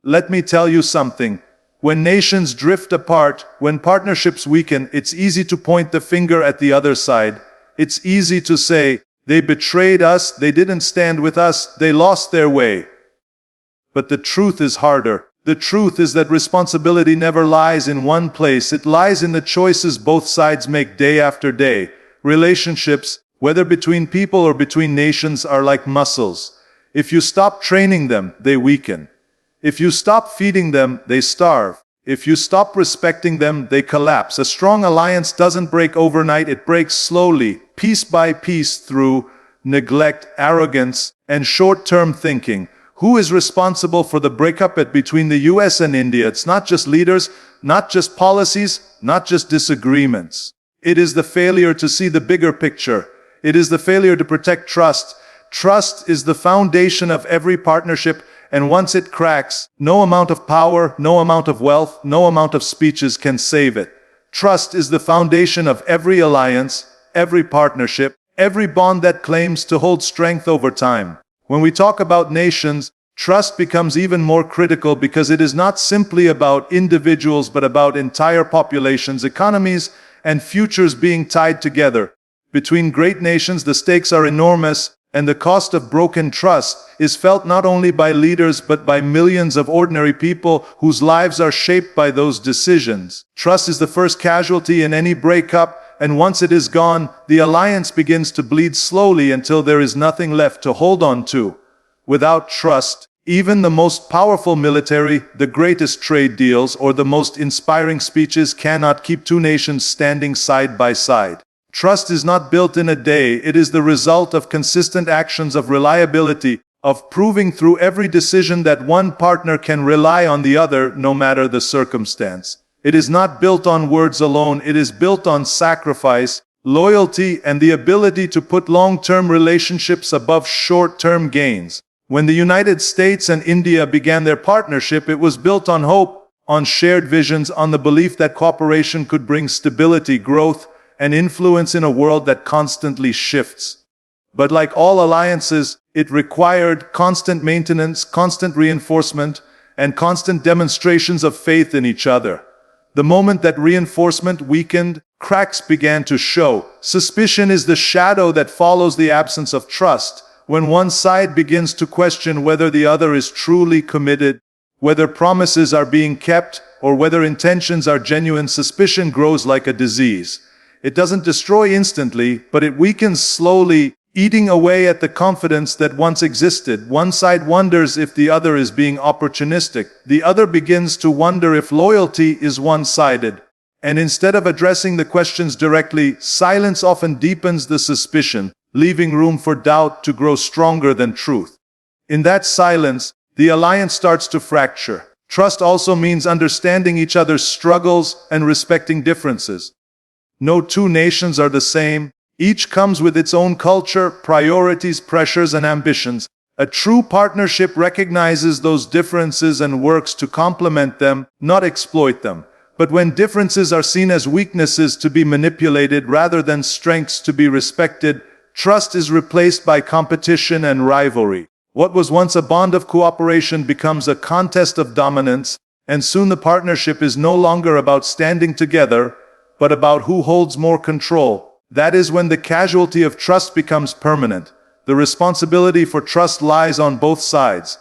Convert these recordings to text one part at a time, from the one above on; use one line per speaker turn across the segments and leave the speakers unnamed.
Let me tell you something. When nations drift apart, when partnerships weaken, it's easy to point the finger at the other side. It's easy to say, they betrayed us, they didn't stand with us, they lost their way. But the truth is harder. The truth is that responsibility never lies in one place. It lies in the choices both sides make day after day. Relationships, whether between people or between nations, are like muscles. If you stop training them, they weaken. If you stop feeding them, they starve. If you stop respecting them, they collapse. A strong alliance doesn't break overnight, it breaks slowly, piece by piece, through neglect, arrogance, and short-term thinking. Who is responsible for the breakup between the US and India? It's not just leaders, not just policies, not just disagreements. It is the failure to see the bigger picture. It is the failure to protect trust. Trust is the foundation of every partnership, and once it cracks, no amount of power, no amount of wealth, no amount of speeches can save it. Trust is the foundation of every alliance, every partnership, every bond that claims to hold strength over time. When we talk about nations, trust becomes even more critical because it is not simply about individuals but about entire populations, economies, and futures being tied together. Between great nations, the stakes are enormous, and the cost of broken trust is felt not only by leaders but by millions of ordinary people whose lives are shaped by those decisions. Trust is the first casualty in any breakup, and once it is gone, the alliance begins to bleed slowly until there is nothing left to hold on to. Without trust, even the most powerful military, the greatest trade deals, or the most inspiring speeches cannot keep two nations standing side by side. Trust is not built in a day, it is the result of consistent actions, of reliability, of proving through every decision that one partner can rely on the other no matter the circumstance. It is not built on words alone, it is built on sacrifice, loyalty, and the ability to put long-term relationships above short-term gains. When the United States and India began their partnership, it was built on hope, on shared visions, on the belief that cooperation could bring stability, growth, and influence in a world that constantly shifts. But like all alliances, it required constant maintenance, constant reinforcement, and constant demonstrations of faith in each other. The moment that reinforcement weakened, cracks began to show. Suspicion is the shadow that follows the absence of trust. When one side begins to question whether the other is truly committed, whether promises are being kept, or whether intentions are genuine, suspicion grows like a disease. It doesn't destroy instantly, but it weakens slowly, eating away at the confidence that once existed. One side wonders if the other is being opportunistic. The other begins to wonder if loyalty is one-sided. And instead of addressing the questions directly, silence often deepens the suspicion, leaving room for doubt to grow stronger than truth. In that silence, the alliance starts to fracture. Trust also means understanding each other's struggles and respecting differences. No two nations are the same. Each comes with its own culture, priorities, pressures, and ambitions. A true partnership recognizes those differences and works to complement them, not exploit them. But when differences are seen as weaknesses to be manipulated rather than strengths to be respected, trust is replaced by competition and rivalry. What was once a bond of cooperation becomes a contest of dominance, and soon the partnership is no longer about standing together, but about who holds more control. That is when the casualty of trust becomes permanent. The responsibility for trust lies on both sides.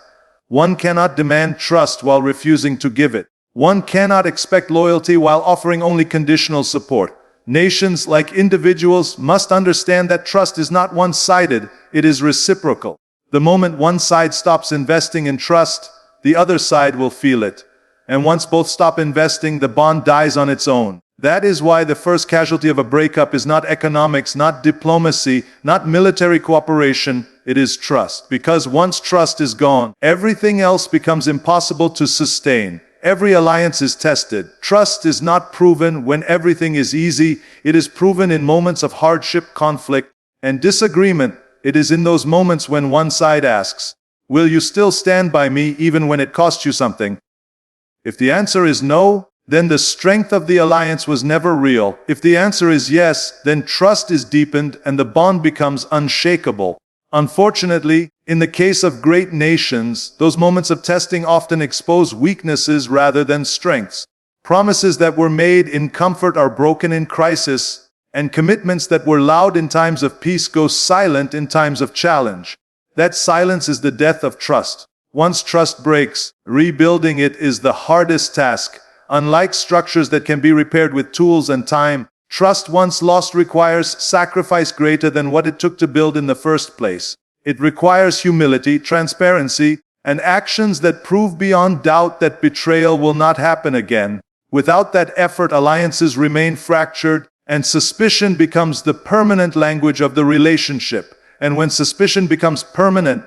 One cannot demand trust while refusing to give it. One cannot expect loyalty while offering only conditional support. Nations, like individuals, must understand that trust is not one-sided, it is reciprocal. The moment one side stops investing in trust, the other side will feel it. And once both stop investing, the bond dies on its own. That is why the first casualty of a breakup is not economics, not diplomacy, not military cooperation, it is trust. Because once trust is gone, everything else becomes impossible to sustain. Every alliance is tested. Trust is not proven when everything is easy. It is proven in moments of hardship, conflict, and disagreement. It is in those moments when one side asks, "Will you still stand by me even when it costs you something?" If the answer is no, then the strength of the alliance was never real. If the answer is yes, then trust is deepened and the bond becomes unshakable. Unfortunately, in the case of great nations, those moments of testing often expose weaknesses rather than strengths. Promises that were made in comfort are broken in crisis, and commitments that were loud in times of peace go silent in times of challenge. That silence is the death of trust. Once trust breaks, rebuilding it is the hardest task. Unlike structures that can be repaired with tools and time, trust once lost requires sacrifice greater than what it took to build in the first place. It requires humility, transparency, and actions that prove beyond doubt that betrayal will not happen again. Without that effort, alliances remain fractured, and suspicion becomes the permanent language of the relationship. And when suspicion becomes permanent,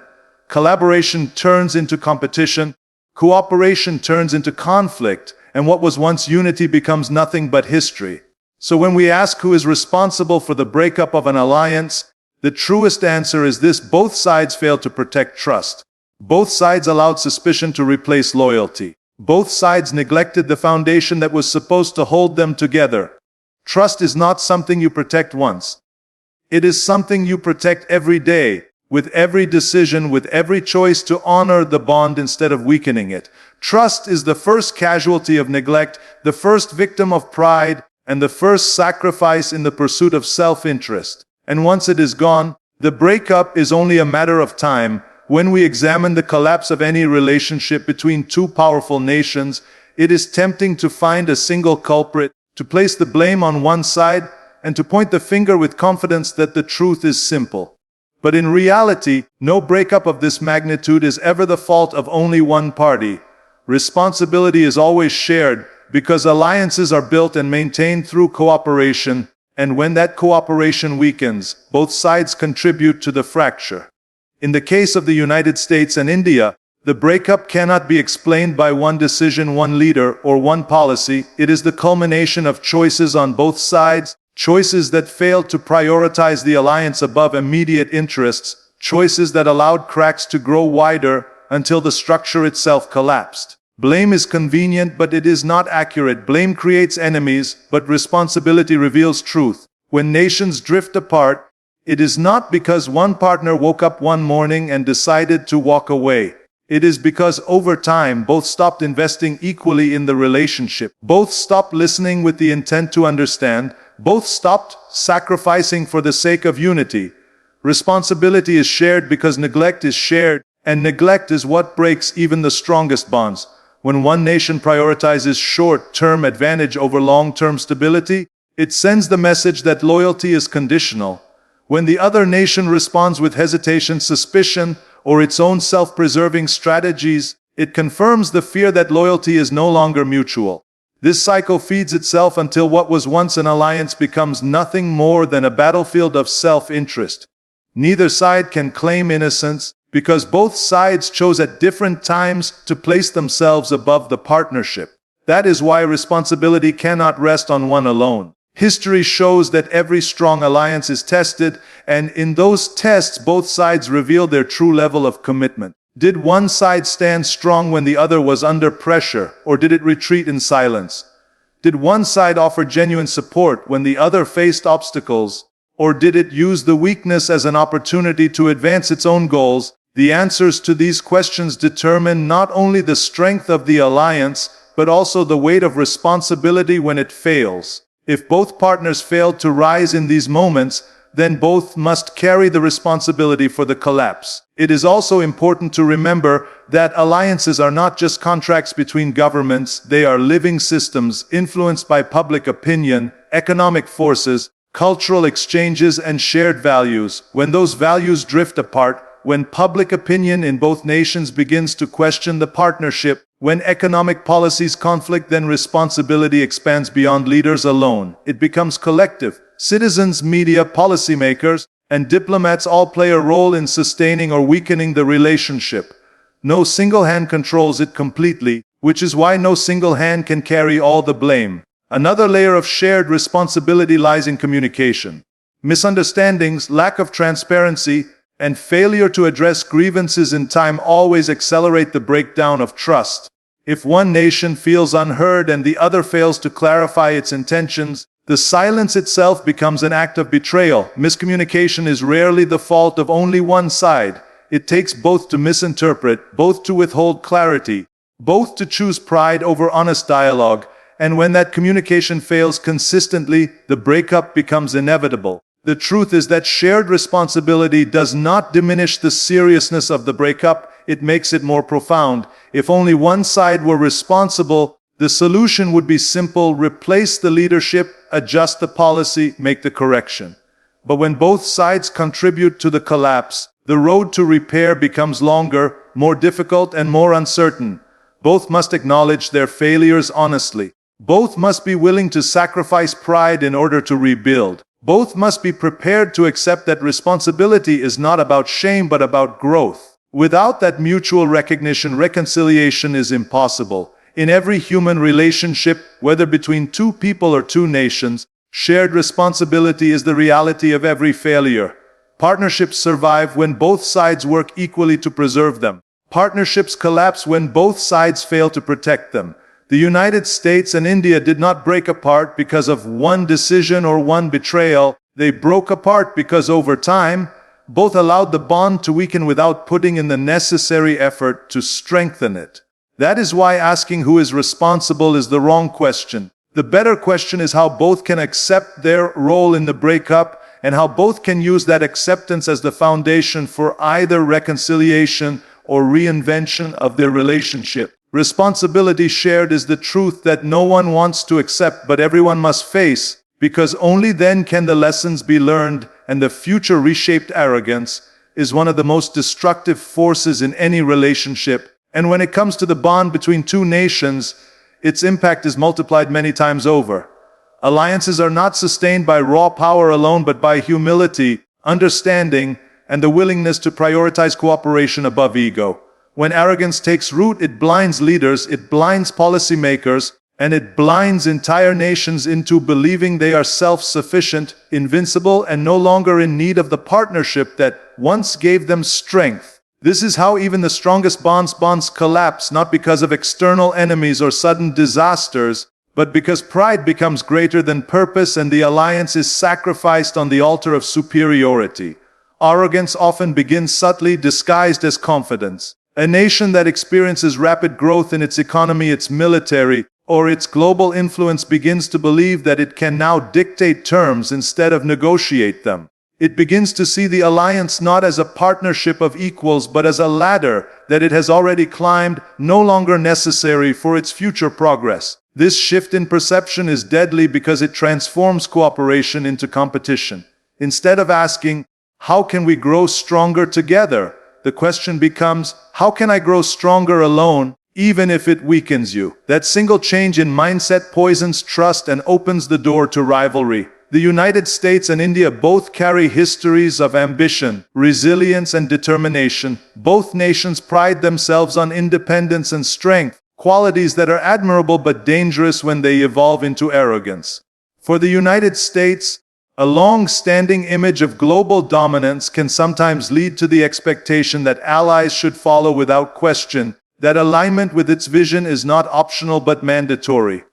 collaboration turns into competition, cooperation turns into conflict, and what was once unity becomes nothing but history. So when we ask who is responsible for the breakup of an alliance, the truest answer is this: both sides failed to protect trust. Both sides allowed suspicion to replace loyalty. Both sides neglected the foundation that was supposed to hold them together. Trust is not something you protect once. It is something you protect every day, with every decision, with every choice to honor the bond instead of weakening it. Trust is the first casualty of neglect, the first victim of pride, and the first sacrifice in the pursuit of self-interest. And once it is gone, the breakup is only a matter of time. When we examine the collapse of any relationship between two powerful nations, it is tempting to find a single culprit, to place the blame on one side, and to point the finger with confidence that the truth is simple. But in reality, no breakup of this magnitude is ever the fault of only one party. Responsibility is always shared, because alliances are built and maintained through cooperation, and when that cooperation weakens, both sides contribute to the fracture. In the case of the United States and India, the breakup cannot be explained by one decision, one leader, or one policy. It is the culmination of choices on both sides, choices that failed to prioritize the alliance above immediate interests, choices that allowed cracks to grow wider until the structure itself collapsed. Blame is convenient, but it is not accurate. Blame creates enemies, but responsibility reveals truth. When nations drift apart, it is not because one partner woke up one morning and decided to walk away. It is because over time both stopped investing equally in the relationship. Both stopped listening with the intent to understand. Both stopped sacrificing for the sake of unity. Responsibility is shared because neglect is shared, and neglect is what breaks even the strongest bonds. When one nation prioritizes short-term advantage over long-term stability, it sends the message that loyalty is conditional. When the other nation responds with hesitation, suspicion, or its own self-preserving strategies, it confirms the fear that loyalty is no longer mutual. This cycle feeds itself until what was once an alliance becomes nothing more than a battlefield of self-interest. Neither side can claim innocence, because both sides chose at different times to place themselves above the partnership. That is why responsibility cannot rest on one alone. History shows that every strong alliance is tested, and in those tests both sides reveal their true level of commitment. Did one side stand strong when the other was under pressure, or did it retreat in silence? Did one side offer genuine support when the other faced obstacles, or did it use the weakness as an opportunity to advance its own goals? The answers to these questions determine not only the strength of the alliance, but also the weight of responsibility when it fails. If both partners fail to rise in these moments, then both must carry the responsibility for the collapse. It is also important to remember that alliances are not just contracts between governments, they are living systems influenced by public opinion, economic forces, cultural exchanges, and shared values. When those values drift apart, when public opinion in both nations begins to question the partnership, when economic policies conflict, then responsibility expands beyond leaders alone. It becomes collective. Citizens, media, policymakers, and diplomats all play a role in sustaining or weakening the relationship. No single hand controls it completely, which is why no single hand can carry all the blame. Another layer of shared responsibility lies in communication. Misunderstandings, lack of transparency, and failure to address grievances in time always accelerate the breakdown of trust. If one nation feels unheard and the other fails to clarify its intentions, The silence itself becomes an act of betrayal. Miscommunication is rarely the fault of only one side. It takes both to misinterpret, both to withhold clarity, both to choose pride over honest dialogue, and when that communication fails consistently, the breakup becomes inevitable. The truth is that shared responsibility does not diminish the seriousness of the breakup, it makes it more profound. If only one side were responsible, the solution would be simple: replace the leadership, adjust the policy, make the correction. But when both sides contribute to the collapse, the road to repair becomes longer, more difficult, and more uncertain. Both must acknowledge their failures honestly. Both must be willing to sacrifice pride in order to rebuild. Both must be prepared to accept that responsibility is not about shame but about growth. Without that mutual recognition, reconciliation is impossible. In every human relationship, whether between two people or two nations, shared responsibility is the reality of every failure. Partnerships survive when both sides work equally to preserve them. Partnerships collapse when both sides fail to protect them. The United States and India did not break apart because of one decision or one betrayal. They broke apart because over time, both allowed the bond to weaken without putting in the necessary effort to strengthen it. That is why asking who is responsible is the wrong question. The better question is how both can accept their role in the breakup and how both can use that acceptance as the foundation for either reconciliation or reinvention of their relationship. Responsibility shared is the truth that no one wants to accept but everyone must face, because only then can the lessons be learned and the future reshaped. Arrogance is one of the most destructive forces in any relationship, and when it comes to the bond between two nations, its impact is multiplied many times over. Alliances are not sustained by raw power alone but by humility, understanding, and the willingness to prioritize cooperation above ego. When arrogance takes root, it blinds leaders, it blinds policymakers, and it blinds entire nations into believing they are self-sufficient, invincible, and no longer in need of the partnership that once gave them strength. This is how even the strongest bonds collapse, not because of external enemies or sudden disasters, but because pride becomes greater than purpose and the alliance is sacrificed on the altar of superiority. Arrogance often begins subtly, disguised as confidence. A nation that experiences rapid growth in its economy, its military, or its global influence begins to believe that it can now dictate terms instead of negotiate them. It begins to see the alliance not as a partnership of equals but as a ladder that it has already climbed, no longer necessary for its future progress. This shift in perception is deadly because it transforms cooperation into competition. Instead of asking, "How can we grow stronger together?" the question becomes, "How can I grow stronger alone, even if it weakens you?" That single change in mindset poisons trust and opens the door to rivalry. The United States and India both carry histories of ambition, resilience, and determination. Both nations pride themselves on independence and strength, qualities that are admirable but dangerous when they evolve into arrogance. For the United States, a long-standing image of global dominance can sometimes lead to the expectation that allies should follow without question, that alignment with its vision is not optional but mandatory.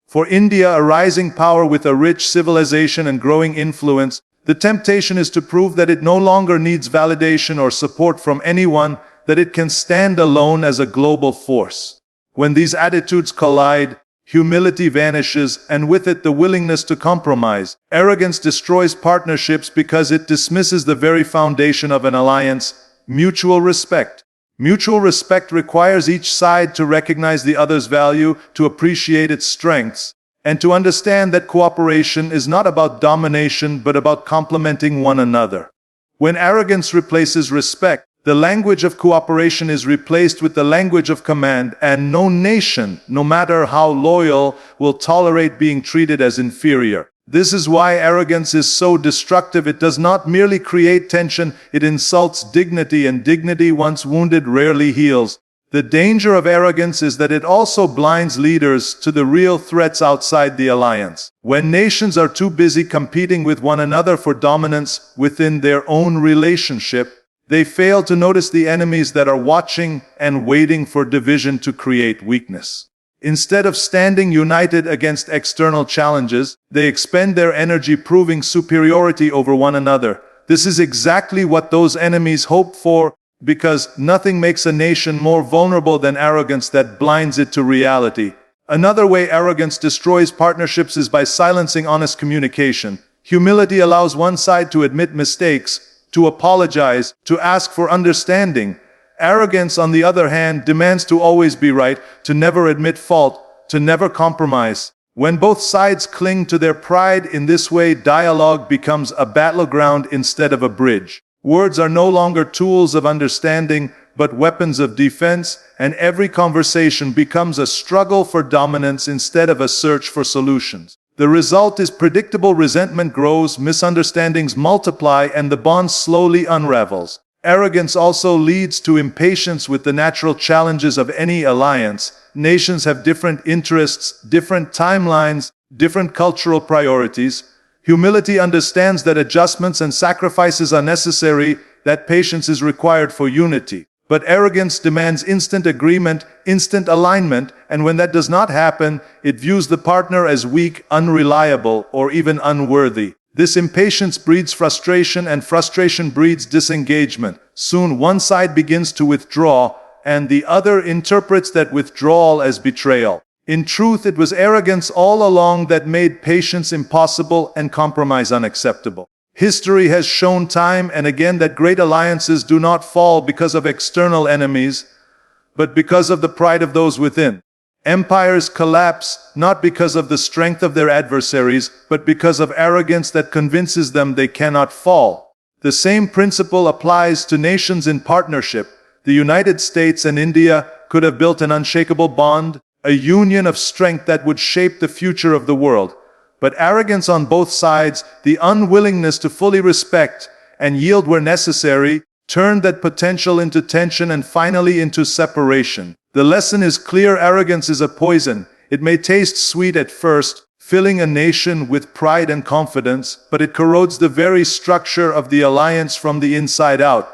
For India, a rising power with a rich civilization and growing influence, the temptation is to prove that it no longer needs validation or support from anyone, that it can stand alone as a global force. When these attitudes collide, humility vanishes, and with it the willingness to compromise. Arrogance destroys partnerships because it dismisses the very foundation of an alliance: mutual respect. Mutual respect requires each side to recognize the other's value, to appreciate its strengths, and to understand that cooperation is not about domination but about complementing one another. When arrogance replaces respect, the language of cooperation is replaced with the language of command, and no nation, no matter how loyal, will tolerate being treated as inferior. This is why arrogance is so destructive. It does not merely create tension, it insults dignity, and dignity once wounded rarely heals. The danger of arrogance is that it also blinds leaders to the real threats outside the alliance. When nations are too busy competing with one another for dominance within their own relationship, they fail to notice the enemies that are watching and waiting for division to create weakness. Instead of standing united against external challenges, they expend their energy proving superiority over one another. This is exactly what those enemies hope for, because nothing makes a nation more vulnerable than arrogance that blinds it to reality. Another way arrogance destroys partnerships is by silencing honest communication. Humility allows one side to admit mistakes, to apologize, to ask for understanding. Arrogance, on the other hand, demands to always be right, to never admit fault, to never compromise. When both sides cling to their pride in this way, dialogue becomes a battleground instead of a bridge. Words are no longer tools of understanding, but weapons of defense, and every conversation becomes a struggle for dominance instead of a search for solutions. The result is predictable: resentment grows, misunderstandings multiply, and the bond slowly unravels. Arrogance also leads to impatience with the natural challenges of any alliance. Nations have different interests, different timelines, different cultural priorities. Humility understands that adjustments and sacrifices are necessary, that patience is required for unity. But arrogance demands instant agreement, instant alignment, and when that does not happen, it views the partner as weak, unreliable, or even unworthy. This impatience breeds frustration, and frustration breeds disengagement. Soon one side begins to withdraw, and the other interprets that withdrawal as betrayal. In truth, it was arrogance all along that made patience impossible and compromise unacceptable. History has shown time and again that great alliances do not fall because of external enemies, but because of the pride of those within. Empires collapse not because of the strength of their adversaries, but because of arrogance that convinces them they cannot fall. The same principle applies to nations in partnership. The United States and India could have built an unshakable bond, a union of strength that would shape the future of the world. But arrogance on both sides, the unwillingness to fully respect and yield where necessary, turned that potential into tension and finally into separation. The lesson is clear: arrogance is a poison. It may taste sweet at first, filling a nation with pride and confidence, but it corrodes the very structure of the alliance from the inside out.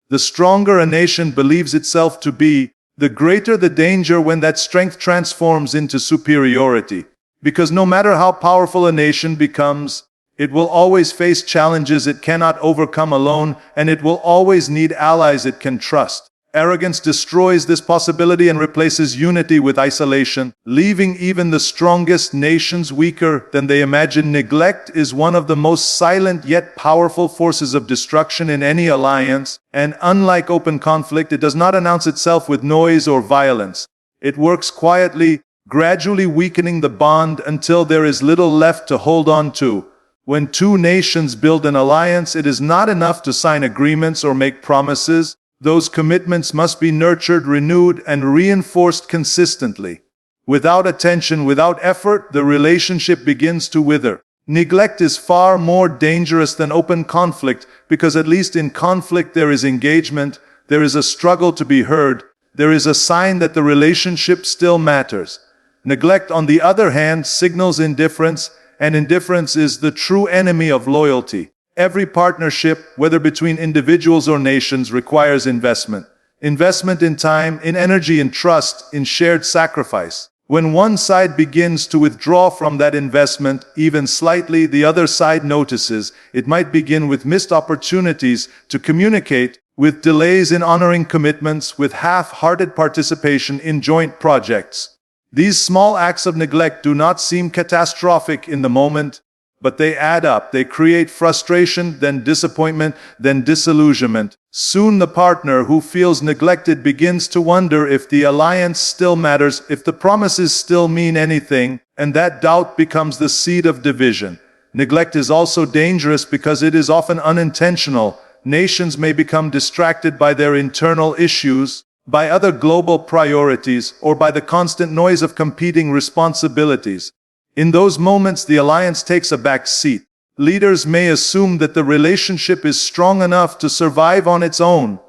The stronger a nation believes itself to be, the greater the danger when that strength transforms into superiority. Because no matter how powerful a nation becomes, it will always face challenges it cannot overcome alone, and it will always need allies it can trust. Arrogance destroys this possibility and replaces unity with isolation, leaving even the strongest nations weaker than they imagine. Neglect is one of the most silent yet powerful forces of destruction in any alliance, and unlike open conflict, it does not announce itself with noise or violence. It works quietly, gradually weakening the bond until there is little left to hold on to. When two nations build an alliance, it is not enough to sign agreements or make promises. Those commitments must be nurtured, renewed, and reinforced consistently. Without attention, without effort, the relationship begins to wither. Neglect is far more dangerous than open conflict, because at least in conflict there is engagement, there is a struggle to be heard, there is a sign that the relationship still matters. Neglect, on the other hand, signals indifference, and indifference is the true enemy of loyalty. Every partnership, whether between individuals or nations, requires investment. Investment in time, in energy, in trust, in shared sacrifice. When one side begins to withdraw from that investment, even slightly, the other side notices. It might begin with missed opportunities to communicate, with delays in honoring commitments, with half-hearted participation in joint projects. These small acts of neglect do not seem catastrophic in the moment, but they add up. They create frustration, then disappointment, then disillusionment. Soon the partner who feels neglected begins to wonder if the alliance still matters, if the promises still mean anything, and that doubt becomes the seed of division. Neglect is also dangerous because it is often unintentional. Nations may become distracted by their internal issues, by other global priorities, or by the constant noise of competing responsibilities. In those moments, the alliance takes a back seat. Leaders may assume that the relationship is strong enough to survive on its own,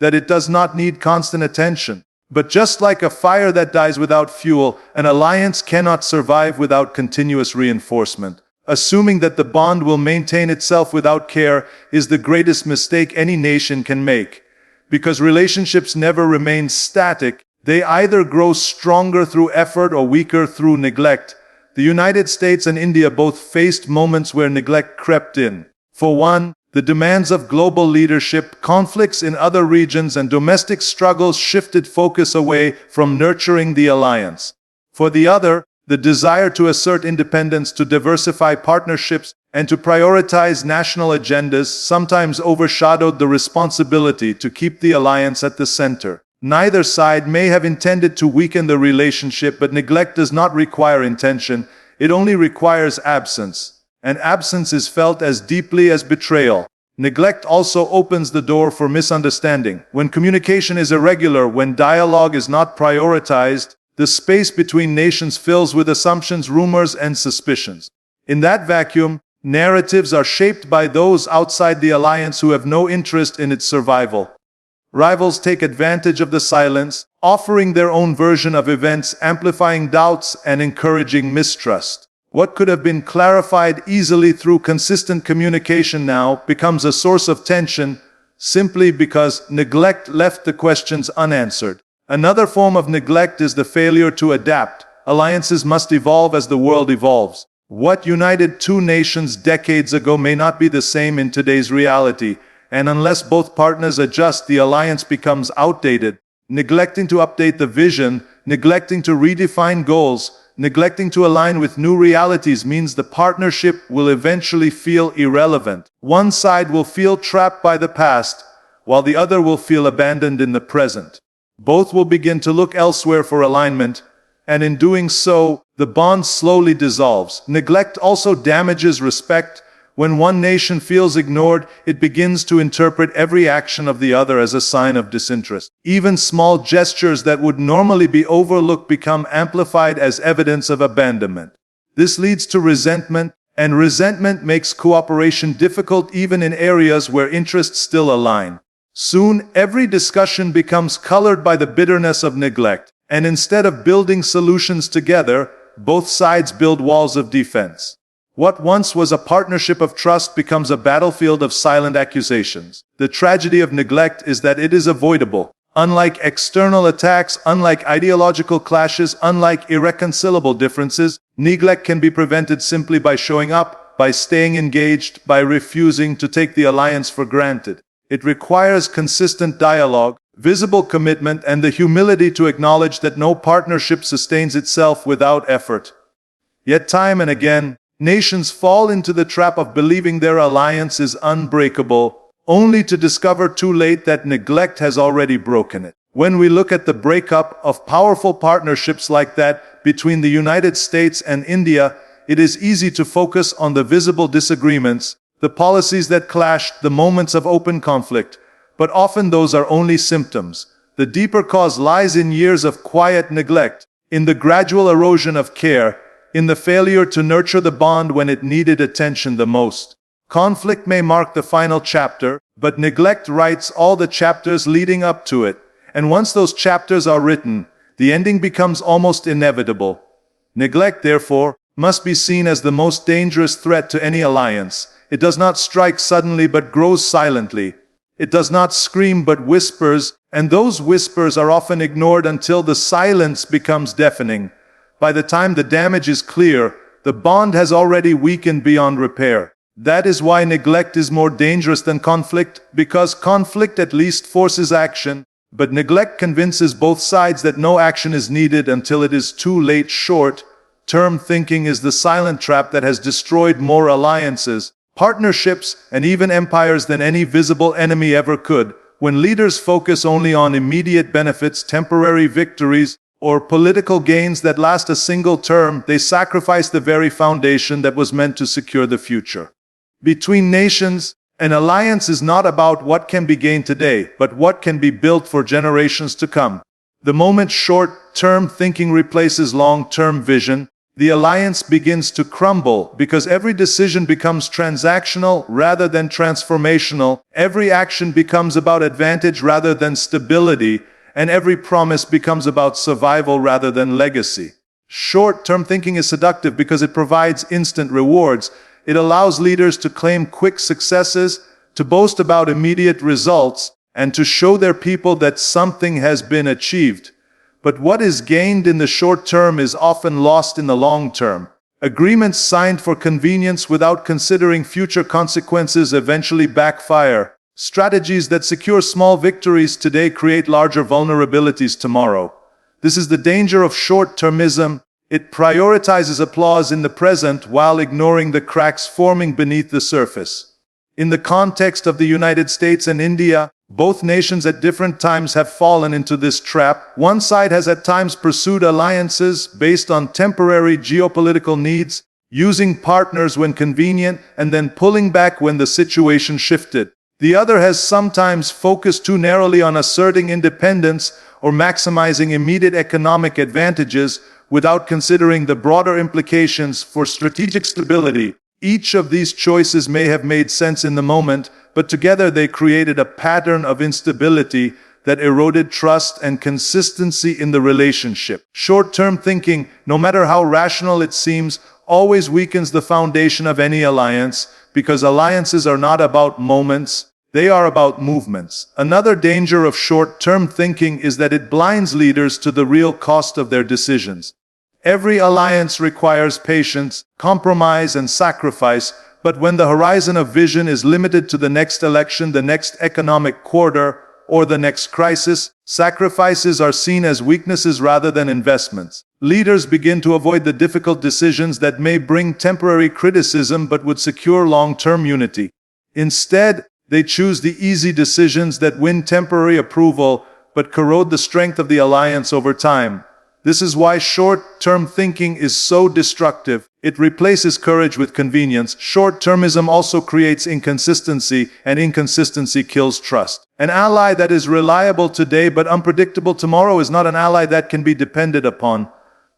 that it does not need constant attention. But just like a fire that dies without fuel, an alliance cannot survive without continuous reinforcement. Assuming that the bond will maintain itself without care is the greatest mistake any nation can make. Because relationships never remain static, They either grow stronger through effort or weaker through neglect. The United States and India both faced moments where neglect crept in. For one, the demands of global leadership, conflicts in other regions, and domestic struggles shifted focus away from nurturing the alliance. For the other, the desire to assert independence, to diversify partnerships, and to prioritize national agendas sometimes overshadowed the responsibility to keep the alliance at the center. Neither side may have intended to weaken the relationship, but neglect does not require intention, it only requires absence. And absence is felt as deeply as betrayal. Neglect also opens the door for misunderstanding. When communication is irregular, when dialogue is not prioritized, the space between nations fills with assumptions, rumors, and suspicions. In that vacuum, narratives are shaped by those outside the alliance who have no interest in its survival. Rivals take advantage of the silence, offering their own version of events, amplifying doubts and encouraging mistrust. What could have been clarified easily through consistent communication now becomes a source of tension simply because neglect left the questions unanswered. Another form of neglect is the failure to adapt. Alliances must evolve as the world evolves. What united two nations decades ago may not be the same in today's reality, and unless both partners adjust, the alliance becomes outdated. Neglecting to update the vision, neglecting to redefine goals, neglecting to align with new realities means the partnership will eventually feel irrelevant. One side will feel trapped by the past, while the other will feel abandoned in the present. Both will begin to look elsewhere for alignment, and in doing so, the bond slowly dissolves. Neglect also damages respect. When one nation feels ignored, it begins to interpret every action of the other as a sign of disinterest. Even small gestures that would normally be overlooked become amplified as evidence of abandonment. This leads to resentment, and resentment makes cooperation difficult even in areas where interests still align. Soon, every discussion becomes colored by the bitterness of neglect, and instead of building solutions together, both sides build walls of defense. What once was a partnership of trust becomes a battlefield of silent accusations. The tragedy of neglect is that it is avoidable. Unlike external attacks, unlike ideological clashes, unlike irreconcilable differences, neglect can be prevented simply by showing up, by staying engaged, by refusing to take the alliance for granted. It requires consistent dialogue, visible commitment, and the humility to acknowledge that no partnership sustains itself without effort. Yet time and again, nations fall into the trap of believing their alliance is unbreakable, only to discover too late that neglect has already broken it. When we look at the breakup of powerful partnerships like that between the United States and India, it is easy to focus on the visible disagreements, the policies that clashed, the moments of open conflict. But often those are only symptoms. The deeper cause lies in years of quiet neglect, in the gradual erosion of care, in the failure to nurture the bond when it needed attention the most. Conflict may mark the final chapter, but neglect writes all the chapters leading up to it. And once those chapters are written, the ending becomes almost inevitable. Neglect, therefore, must be seen as the most dangerous threat to any alliance. It does not strike suddenly but grows silently. It does not scream but whispers, and those whispers are often ignored until the silence becomes deafening. By the time the damage is clear, the bond has already weakened beyond repair. That is why neglect is more dangerous than conflict, because conflict at least forces action, but neglect convinces both sides that no action is needed until it is too late. Short-term thinking is the silent trap that has destroyed more alliances, partnerships, and even empires than any visible enemy ever could. When leaders focus only on immediate benefits, temporary victories, or political gains that last a single term, they sacrifice the very foundation that was meant to secure the future. Between nations, an alliance is not about what can be gained today, but what can be built for generations to come. The moment short-term thinking replaces long-term vision, the alliance begins to crumble because every decision becomes transactional rather than transformational. Every action becomes about advantage rather than stability, and every promise becomes about survival rather than legacy. Short-term thinking is seductive because it provides instant rewards. It allows leaders to claim quick successes, to boast about immediate results, and to show their people that something has been achieved. But what is gained in the short term is often lost in the long term. Agreements signed for convenience without considering future consequences eventually backfire. Strategies that secure small victories today create larger vulnerabilities tomorrow. This is the danger of short-termism. It prioritizes applause in the present while ignoring the cracks forming beneath the surface. In the context of the United States and India, both nations at different times have fallen into this trap. One side has at times pursued alliances based on temporary geopolitical needs, using partners when convenient and then pulling back when the situation shifted. The other has sometimes focused too narrowly on asserting independence or maximizing immediate economic advantages without considering the broader implications for strategic stability. Each of these choices may have made sense in the moment, but together they created a pattern of instability that eroded trust and consistency in the relationship. Short-term thinking, no matter how rational it seems, always weakens the foundation of any alliance, because alliances are not about moments, they are about movements. Another danger of short-term thinking is that it blinds leaders to the real cost of their decisions. Every alliance requires patience, compromise, and sacrifice, but when the horizon of vision is limited to the next election, the next economic quarter, or the next crisis, sacrifices are seen as weaknesses rather than investments. Leaders begin to avoid the difficult decisions that may bring temporary criticism but would secure long-term unity. Instead, they choose the easy decisions that win temporary approval but corrode the strength of the alliance over time. This is why short-term thinking is so destructive. It replaces courage with convenience. Short-termism also creates inconsistency, and inconsistency kills trust. An ally that is reliable today but unpredictable tomorrow is not an ally that can be depended upon.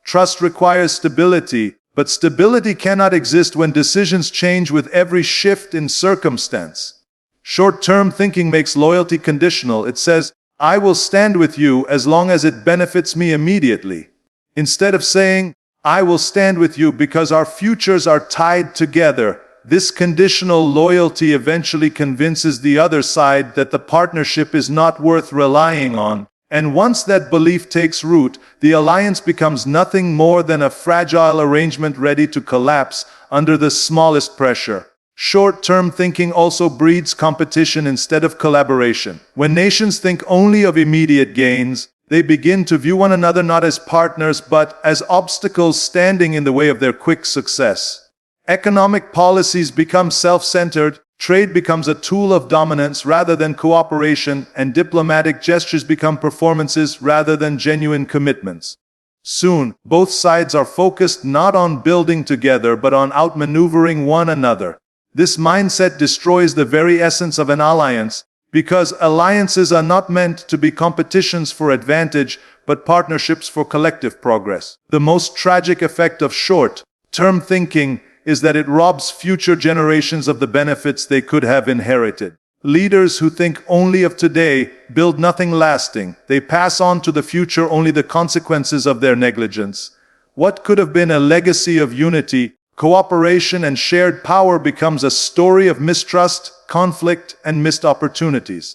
Trust requires stability, but stability cannot exist when decisions change with every shift in circumstance. Short-term thinking makes loyalty conditional. It says, I will stand with you as long as it benefits me immediately. Instead of saying, I will stand with you because our futures are tied together, this conditional loyalty eventually convinces the other side that the partnership is not worth relying on. And once that belief takes root, the alliance becomes nothing more than a fragile arrangement ready to collapse under the smallest pressure. Short-term thinking also breeds competition instead of collaboration. When nations think only of immediate gains, they begin to view one another not as partners but as obstacles standing in the way of their quick success. Economic policies become self-centered, trade becomes a tool of dominance rather than cooperation, and diplomatic gestures become performances rather than genuine commitments. Soon, both sides are focused not on building together but on outmaneuvering one another. This mindset destroys the very essence of an alliance, because alliances are not meant to be competitions for advantage, but partnerships for collective progress. The most tragic effect of short-term thinking is that it robs future generations of the benefits they could have inherited. Leaders who think only of today build nothing lasting. They pass on to the future only the consequences of their negligence. What could have been a legacy of unity, cooperation, and shared power becomes a story of mistrust, conflict, and missed opportunities.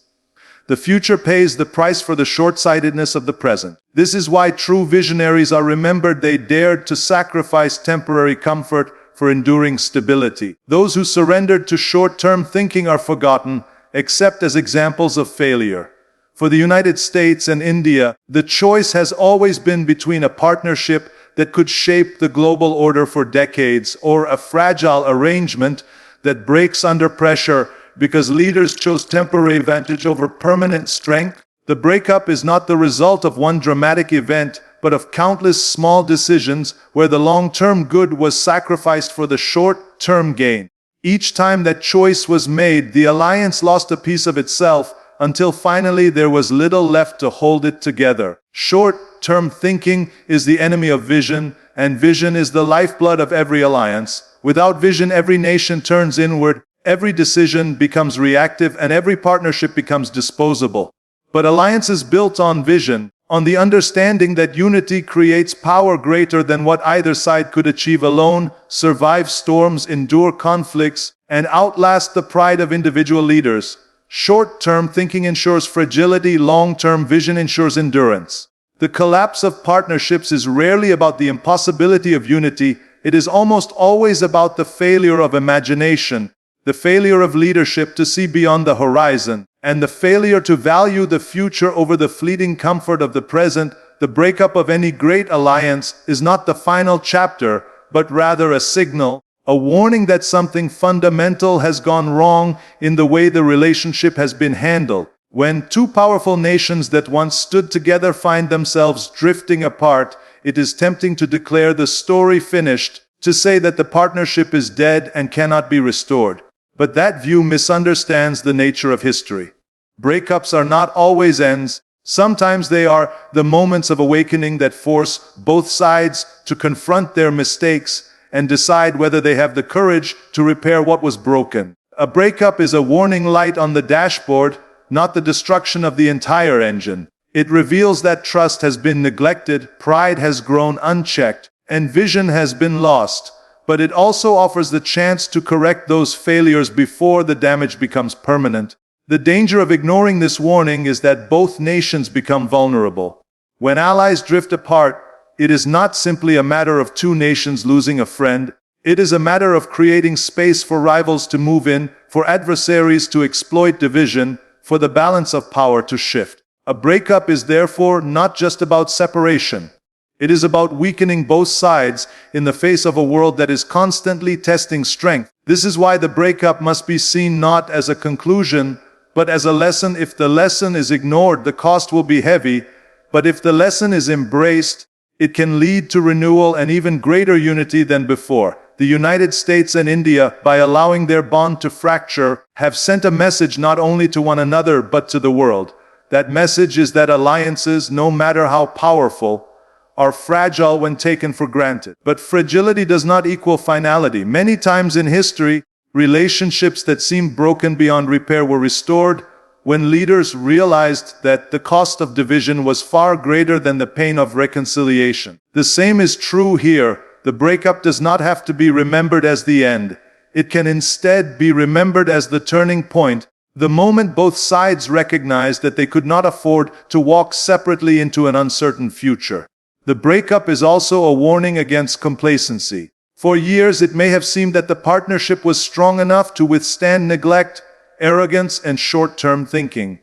The future pays the price for the short-sightedness of the present. This is why true visionaries are remembered. They dared to sacrifice temporary comfort for enduring stability. Those who surrendered to short-term thinking are forgotten, except as examples of failure. For the United States and India, the choice has always been between a partnership that could shape the global order for decades, or a fragile arrangement that breaks under pressure because leaders chose temporary advantage over permanent strength. The breakup is not the result of one dramatic event, but of countless small decisions where the long-term good was sacrificed for the short-term gain. Each time that choice was made, the alliance lost a piece of itself, until finally there was little left to hold it together. Short-term thinking is the enemy of vision, and vision is the lifeblood of every alliance. Without vision, every nation turns inward, every decision becomes reactive, and every partnership becomes disposable. But alliances built on vision, on the understanding that unity creates power greater than what either side could achieve alone, survive storms, endure conflicts, and outlast the pride of individual leaders. Short-term thinking ensures fragility, long-term vision ensures endurance. The collapse of partnerships is rarely about the impossibility of unity, it is almost always about the failure of imagination, the failure of leadership to see beyond the horizon, and the failure to value the future over the fleeting comfort of the present. The breakup of any great alliance is not the final chapter, but rather a signal, a warning that something fundamental has gone wrong in the way the relationship has been handled. When two powerful nations that once stood together find themselves drifting apart, it is tempting to declare the story finished, to say that the partnership is dead and cannot be restored. But that view misunderstands the nature of history. Breakups are not always ends. Sometimes they are the moments of awakening that force both sides to confront their mistakes and decide whether they have the courage to repair what was broken. A breakup is a warning light on the dashboard, not the destruction of the entire engine. It reveals that trust has been neglected, pride has grown unchecked, and vision has been lost. But it also offers the chance to correct those failures before the damage becomes permanent. The danger of ignoring this warning is that both nations become vulnerable. When allies drift apart, it is not simply a matter of two nations losing a friend. It is a matter of creating space for rivals to move in, for adversaries to exploit division, for the balance of power to shift. A breakup is therefore not just about separation. It is about weakening both sides in the face of a world that is constantly testing strength. This is why the breakup must be seen not as a conclusion, but as a lesson. If the lesson is ignored, the cost will be heavy, but if the lesson is embraced, it can lead to renewal and even greater unity than before. The United States and India, by allowing their bond to fracture, have sent a message not only to one another but to the world. That message is that alliances, no matter how powerful, are fragile when taken for granted. But fragility does not equal finality. Many times in history, relationships that seemed broken beyond repair were restored when leaders realized that the cost of division was far greater than the pain of reconciliation. The same is true here. The breakup does not have to be remembered as the end. It can instead be remembered as the turning point, the moment both sides recognized that they could not afford to walk separately into an uncertain future. The breakup is also a warning against complacency. For years it may have seemed that the partnership was strong enough to withstand neglect, arrogance, and short-term thinking.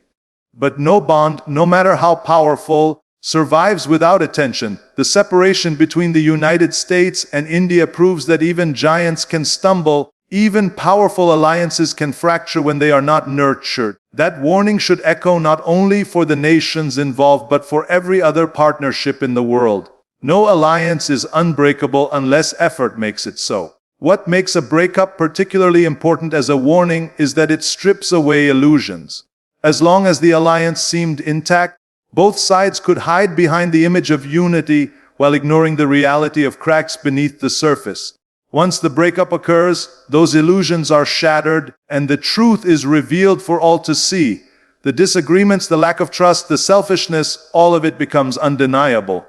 But no bond, no matter how powerful, survives without attention. The separation between the United States and India proves that even giants can stumble, even powerful alliances can fracture when they are not nurtured. That warning should echo not only for the nations involved but for every other partnership in the world. No alliance is unbreakable unless effort makes it so. What makes a breakup particularly important as a warning is that it strips away illusions. As long as the alliance seemed intact, both sides could hide behind the image of unity while ignoring the reality of cracks beneath the surface. Once the breakup occurs, those illusions are shattered, and the truth is revealed for all to see. The disagreements, the lack of trust, the selfishness, all of it becomes undeniable.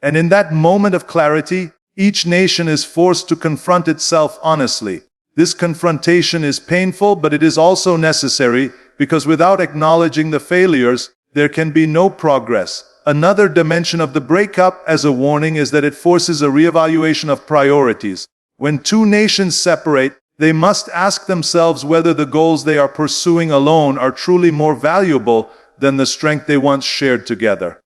And in that moment of clarity, each nation is forced to confront itself honestly. This confrontation is painful, but it is also necessary, because without acknowledging the failures, there can be no progress. Another dimension of the breakup as a warning is that it forces a reevaluation of priorities. When two nations separate, they must ask themselves whether the goals they are pursuing alone are truly more valuable than the strength they once shared together.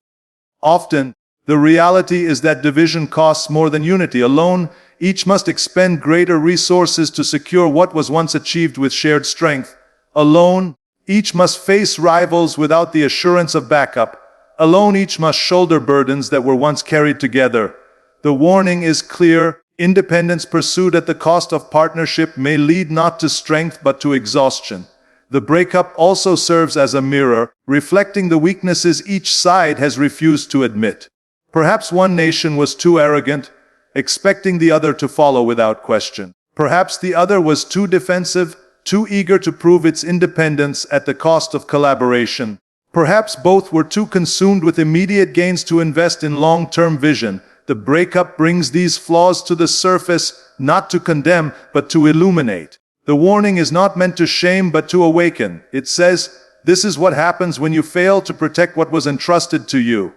Often, the reality is that division costs more than unity. Alone, each must expend greater resources to secure what was once achieved with shared strength. Alone, each must face rivals without the assurance of backup. Alone, each must shoulder burdens that were once carried together. The warning is clear. Independence pursued at the cost of partnership may lead not to strength but to exhaustion. The breakup also serves as a mirror, reflecting the weaknesses each side has refused to admit. Perhaps one nation was too arrogant, expecting the other to follow without question. Perhaps the other was too defensive, too eager to prove its independence at the cost of collaboration. Perhaps both were too consumed with immediate gains to invest in long-term vision. The breakup brings these flaws to the surface, not to condemn, but to illuminate. The warning is not meant to shame, but to awaken. It says, this is what happens when you fail to protect what was entrusted to you.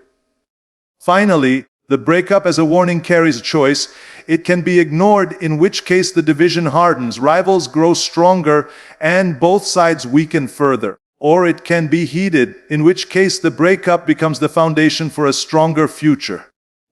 Finally, the breakup as a warning carries a choice. It can be ignored, in which case the division hardens, rivals grow stronger, and both sides weaken further. Or it can be heeded, in which case the breakup becomes the foundation for a stronger future.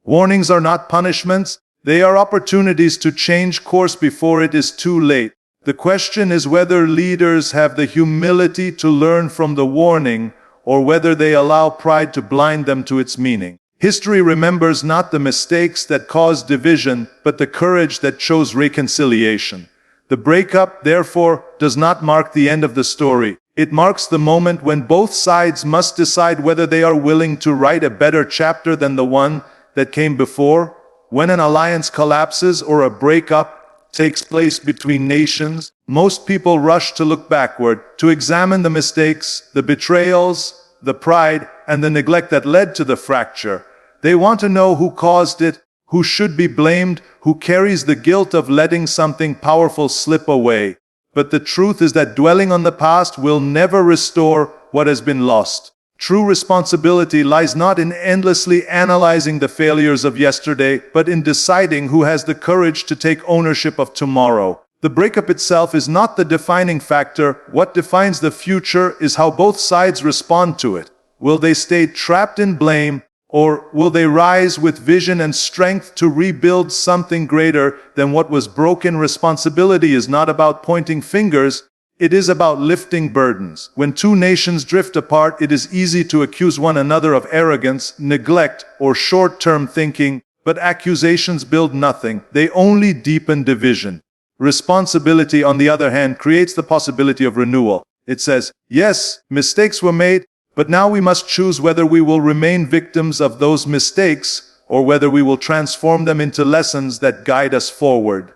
Warnings are not punishments, they are opportunities to change course before it is too late. The question is whether leaders have the humility to learn from the warning, or whether they allow pride to blind them to its meaning. History remembers not the mistakes that caused division, but the courage that chose reconciliation. The breakup, therefore, does not mark the end of the story. It marks the moment when both sides must decide whether they are willing to write a better chapter than the one that came before. When an alliance collapses or a breakup takes place between nations, most people rush to look backward, to examine the mistakes, the betrayals, the pride, and the neglect that led to the fracture. They want to know who caused it, who should be blamed, who carries the guilt of letting something powerful slip away. But the truth is that dwelling on the past will never restore what has been lost. True responsibility lies not in endlessly analyzing the failures of yesterday, but in deciding who has the courage to take ownership of tomorrow. The breakup itself is not the defining factor. What defines the future is how both sides respond to it. Will they stay trapped in blame, or will they rise with vision and strength to rebuild something greater than what was broken? Responsibility is not about pointing fingers, it is about lifting burdens. When two nations drift apart, it is easy to accuse one another of arrogance, neglect, or short-term thinking, but accusations build nothing, they only deepen division. Responsibility, on the other hand, creates the possibility of renewal. It says, yes, mistakes were made, but now we must choose whether we will remain victims of those mistakes, or whether we will transform them into lessons that guide us forward.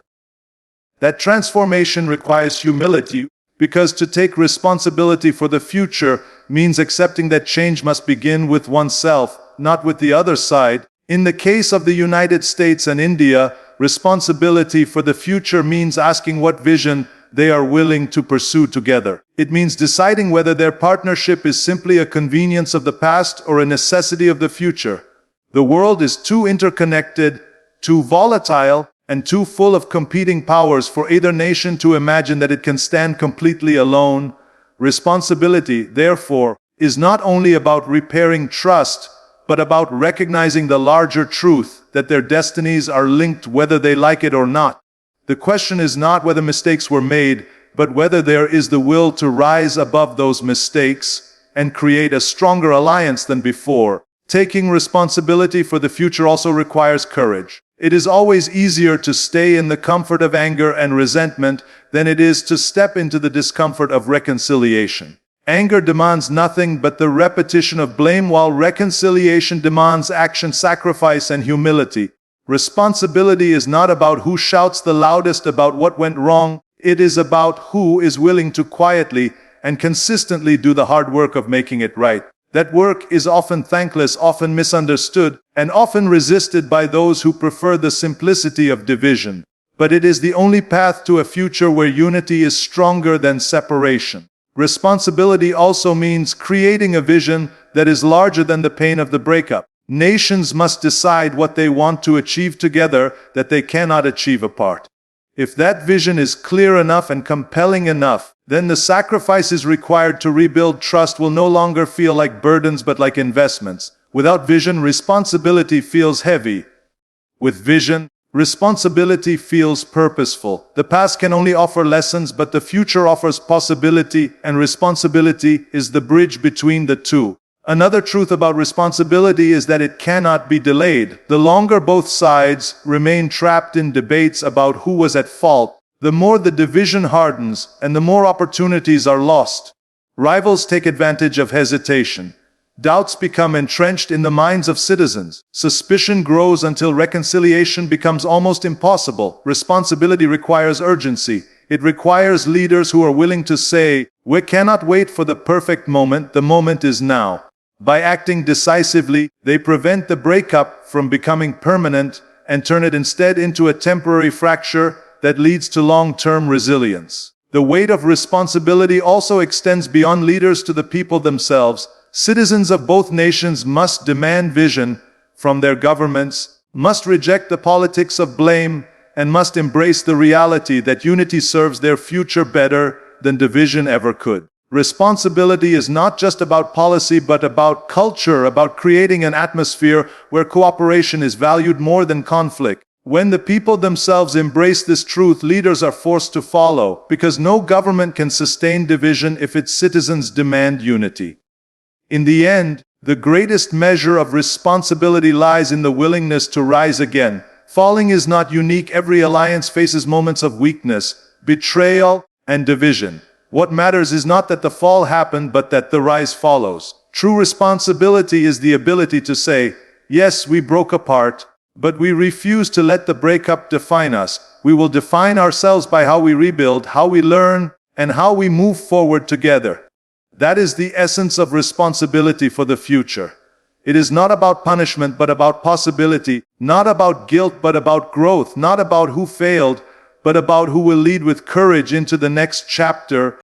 That transformation requires humility, because to take responsibility for the future means accepting that change must begin with oneself, not with the other side. In the case of the United States and India, responsibility for the future means asking what vision they are willing to pursue together. It means deciding whether their partnership is simply a convenience of the past or a necessity of the future. The world is too interconnected, too volatile, and too full of competing powers for either nation to imagine that it can stand completely alone. Responsibility, therefore, is not only about repairing trust, but about recognizing the larger truth that their destinies are linked whether they like it or not. The question is not whether mistakes were made, but whether there is the will to rise above those mistakes and create a stronger alliance than before. Taking responsibility for the future also requires courage. It is always easier to stay in the comfort of anger and resentment than it is to step into the discomfort of reconciliation. Anger demands nothing but the repetition of blame, while reconciliation demands action, sacrifice, and humility. Responsibility is not about who shouts the loudest about what went wrong. It is about who is willing to quietly and consistently do the hard work of making it right. That work is often thankless, often misunderstood, and often resisted by those who prefer the simplicity of division. But it is the only path to a future where unity is stronger than separation. Responsibility also means creating a vision that is larger than the pain of the breakup. Nations must decide what they want to achieve together that they cannot achieve apart. If that vision is clear enough and compelling enough, then the sacrifices required to rebuild trust will no longer feel like burdens but like investments. Without vision, responsibility feels heavy. With vision, responsibility feels purposeful. The past can only offer lessons, but the future offers possibility, and responsibility is the bridge between the two. Another truth about responsibility is that it cannot be delayed. The longer both sides remain trapped in debates about who was at fault, the more the division hardens and the more opportunities are lost. Rivals take advantage of hesitation. Doubts become entrenched in the minds of citizens. Suspicion grows until reconciliation becomes almost impossible. Responsibility requires urgency. It requires leaders who are willing to say, "We cannot wait for the perfect moment, the moment is now." By acting decisively, they prevent the breakup from becoming permanent and turn it instead into a temporary fracture that leads to long-term resilience. The weight of responsibility also extends beyond leaders to the people themselves. Citizens of both nations must demand vision, from their governments, must reject the politics of blame, and must embrace the reality that unity serves their future better than division ever could. Responsibility is not just about policy but about culture, about creating an atmosphere where cooperation is valued more than conflict. When the people themselves embrace this truth, leaders are forced to follow, because no government can sustain division if its citizens demand unity. In the end, the greatest measure of responsibility lies in the willingness to rise again. Falling is not unique. Every alliance faces moments of weakness, betrayal, and division. What matters is not that the fall happened, but that the rise follows. True responsibility is the ability to say, yes, we broke apart, but we refuse to let the breakup define us. We will define ourselves by how we rebuild, how we learn, and how we move forward together. That is the essence of responsibility for the future. It is not about punishment, but about possibility, not about guilt, but about growth, not about who failed, but about who will lead with courage into the next chapter.